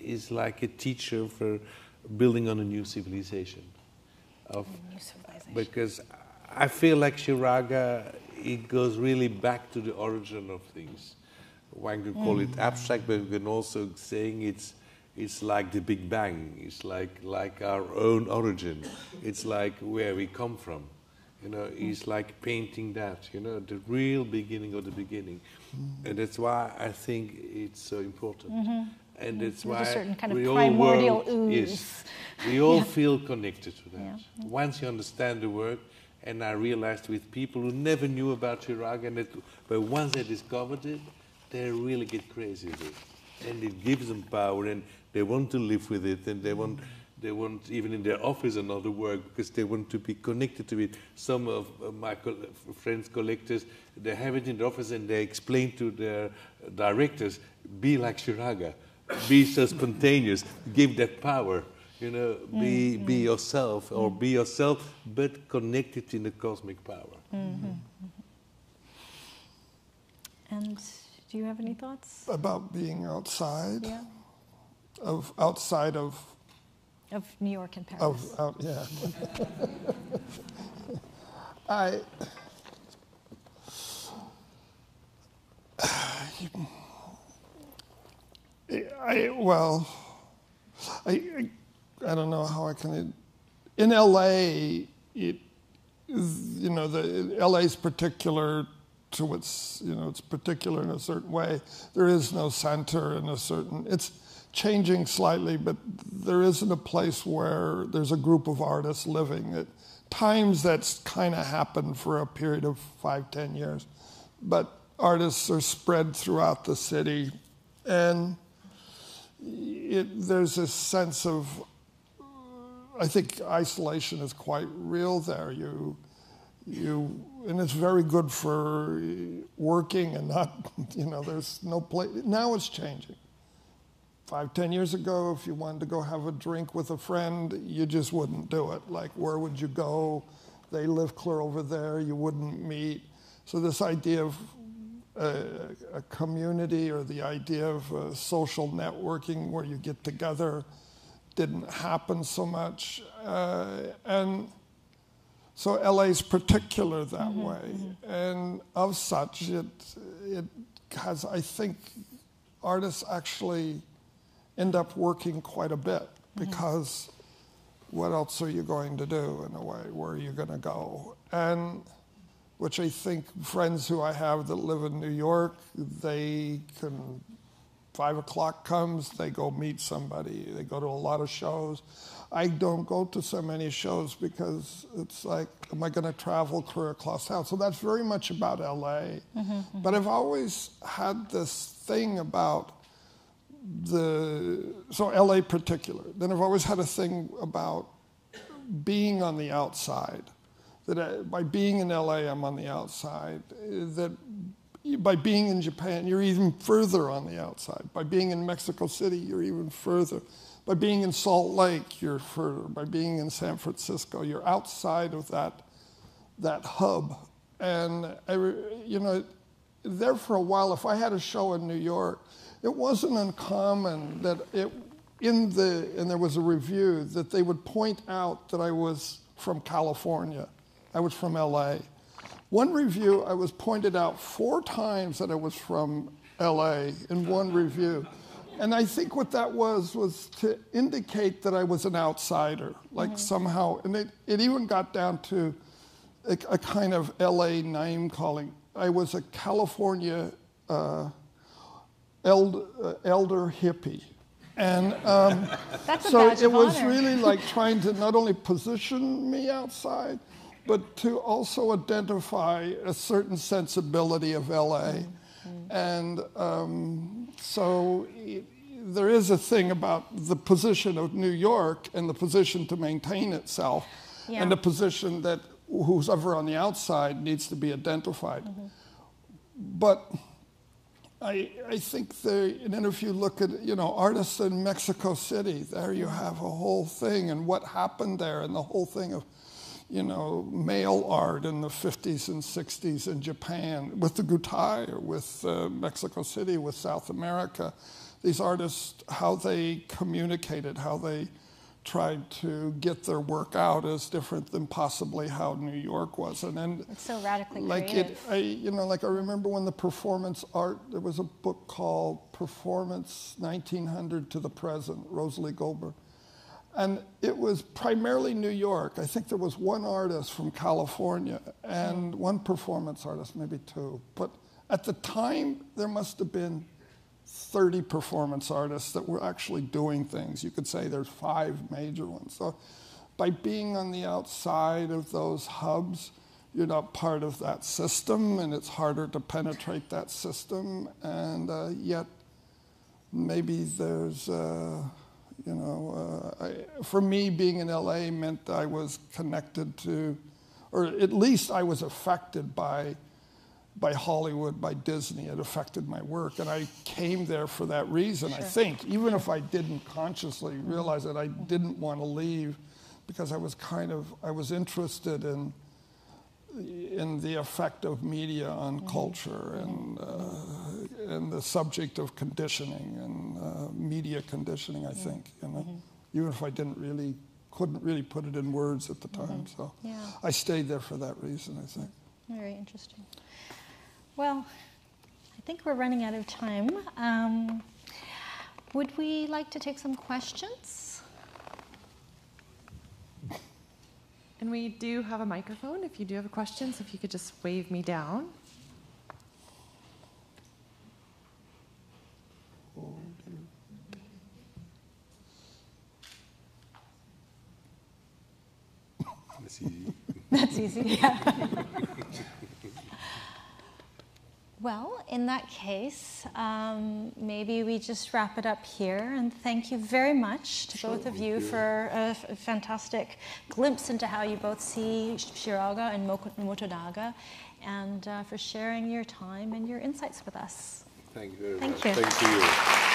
is like a teacher for building on a new civilization. Because I feel like Shiraga, it goes really back to the origin of things. One can call it abstract, but we can also saying it's like the Big Bang. It's like our own origin. It's like where we come from. It's like painting that, the real beginning of the beginning. And that's why I think it's so important. And that's why a certain kind of primordial ooze. Yes, we all feel connected to that. Yeah. Once you understand the work, and I realized with people who never knew about Shiraga, but once they discovered it, they really get crazy with it. And it gives them power, and they want to live with it, and they want even in their office another work, because they want to be connected to it. Some of my friends, collectors, they have it in the office, and they explain to their directors, be like Shiraga, be so spontaneous, give that power. Be yourself, or be yourself, but connected in the cosmic power. And do you have any thoughts about being outside? Yeah. Outside of New York and Paris. Yeah. I don't know how I can. In LA, LA is particular to it's particular in a certain way. There is no center in a certain. It's changing slightly, but there isn't a place where there's a group of artists living. At times, that's kind of happened for a period of 5-10 years, but artists are spread throughout the city, and there's this sense of. I think isolation is quite real there. And it's very good for working and not, there's no place. Now it's changing. 5-10 years ago, if you wanted to go have a drink with a friend, you just wouldn't do it. Like, where would you go? They live clear over there. You wouldn't meet. So this idea of a community, or the idea of social networking where you get together, didn't happen so much. And so LA's particular that way. And of such, it has, I think, artists actually end up working quite a bit, because what else are you going to do in a way? Where are you going to go? And which I think friends who I have that live in New York, they can, 5 o'clock comes, they go meet somebody. They go to a lot of shows. I don't go to so many shows because it's like, am I going to travel clear across town? So that's very much about LA. But I've always had this thing about so LA particular. Then I've always had a thing about being on the outside, that by being in LA, I'm on the outside, that by being in Japan, you're even further on the outside. By being in Mexico City, you're even further. By being in Salt Lake, you're further. By being in San Francisco, you're outside of that hub. And, there for a while, if I had a show in New York, it wasn't uncommon that and there was a review, that they would point out that I was from California. I was from LA. One review, I was pointed out 4 times that I was from LA in one review. And I think what that was to indicate that I was an outsider, like somehow, and it even got down to a kind of LA name calling. I was a California elder hippie. And so it was really like trying to not only position me outside, but to also identify a certain sensibility of LA. And so there is a thing about the position of New York and the position to maintain itself, and the position that who's ever on the outside needs to be identified. But I think and if you look at, artists in Mexico City, there you have a whole thing and what happened there and the whole thing of, mail art in the 50s and 60s in Japan with the Goethe, or with Mexico City, with South America. These artists, how they communicated, how they tried to get their work out is different than possibly how New York was. And then it's so radically creative. I remember when the performance art, there was a book called Performance 1900 to the Present, Rosalie Goldberg. And it was primarily New York. I think there was one artist from California and one performance artist, maybe 2. But at the time, there must have been 30 performance artists that were actually doing things. You could say there's 5 major ones. So by being on the outside of those hubs, you're not part of that system, and it's harder to penetrate that system. And yet, maybe there's, for me, being in LA meant I was connected to, or at least I was affected by Hollywood, by Disney. It affected my work, and I came there for that reason, I think. Even if I didn't consciously realize it, I didn't want to leave, because I was interested in the effect of media on culture and the subject of conditioning and media conditioning, I think. Even if I couldn't really put it in words at the time. So I stayed there for that reason, I think. Very interesting. Well, I think we're running out of time. Would we like to take some questions? And we do have a microphone. If you do have questions, if you could just wave me down. That's easy. That's easy, yeah. Well, in that case, maybe we just wrap it up here. And thank you very much to both of you for a fantastic glimpse into how you both see Shiraga and Montonaga, and for sharing your time and your insights with us. Thank you very much. Thank you. Thank you.